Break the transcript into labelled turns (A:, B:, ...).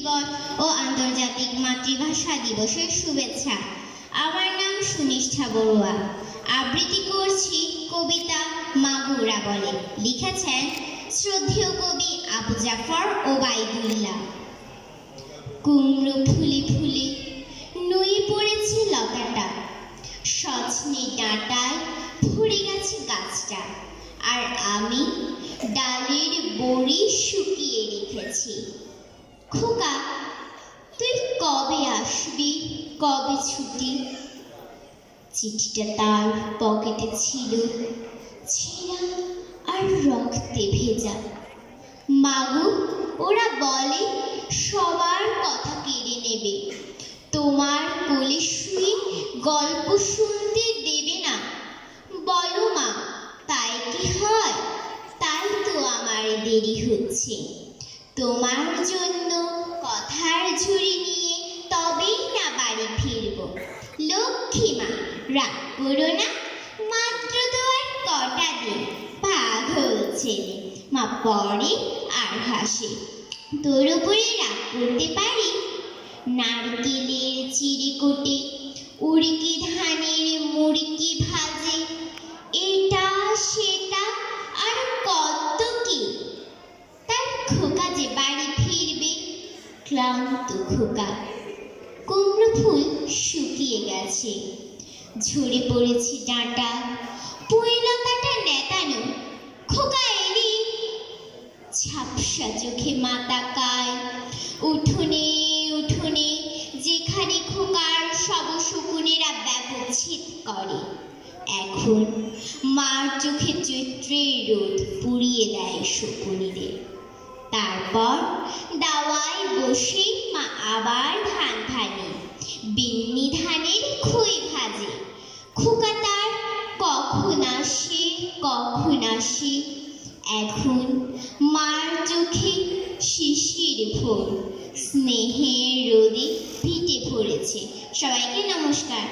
A: দিবস ও আন্তর্জাতিক মাতৃভাষা দিবসের শুভেচ্ছা। আমার নাম সুনিষ্ঠা বড়ুয়া। আবৃত্তি করছি কবিতা মাগুরা বলে। লিখেছেন শ্রদ্ধেয় কবি আবু জাফর ওবায়দুল্লাহ। কুমড়ো ফুলে ফুলে নুয়ে পড়েছে লতাটা, সজনে ডাঁটায় ভরে গেছে গাছটা, আর আমি ডালের বড়ি শুকিয়ে রেখেছি। খোকা, তুই কবে আসবি, কবে ছুটি? চিঠিটা তার পকেটে ছিল, ছেঁড়া আর রক্তে ভেজা। মাগো, ওরা বলে সবার কথা কেড়ে নেবে, তোমার কোলে শুয়ে গল্প শুনতে দেবে না। বলো মা, তাই কি হয়? তাই তো আমার দেরি হচ্ছে। তোমার জন্য কথার ঝুড়ি নিয়ে তবেই না বাড়ি ফিরব। লক্ষ্মী মা, রাগ করো না, মাত্র তো আর কটা দিন। পাগল ছেলে, মা পড়ে আর হাসে। তোর উপরে রাগ করতে পারি? নারকেলের চিড়ে কোটে, উড়কি ধানের মুড়কি ভাজে, এটা সেটা আর কত কি। তার খোকা যে বাড়ি ফিরবে, ক্লান্ত খোকা। কুমড়ো ফুল শুকিয়ে গেছে, ঝরে পড়েছে ডাঁটা, পুঁইলতাটা নেতানো। খোকা এলি? ঝাপসা চোখে মা তাকায়। উঠোনে উঠোনে যেখানে খোকার সব শকুনেরা ব্যবচ্ছেদ করে। এখন মার চোখে চৈত্রের রোদ পুড়িয়ে দেয় শকুনিদের। তারপর দাওয়ায় বসে মা আবার ধান ভাঙে, বিন্নি ধানের খই ভাজে। খোকা তার কখন আসে, কখন আসে। এখন মার চোখে শিশির ভোর, স্নেহের রোদে পিটে পড়েছে। সবাইকে নমস্কার।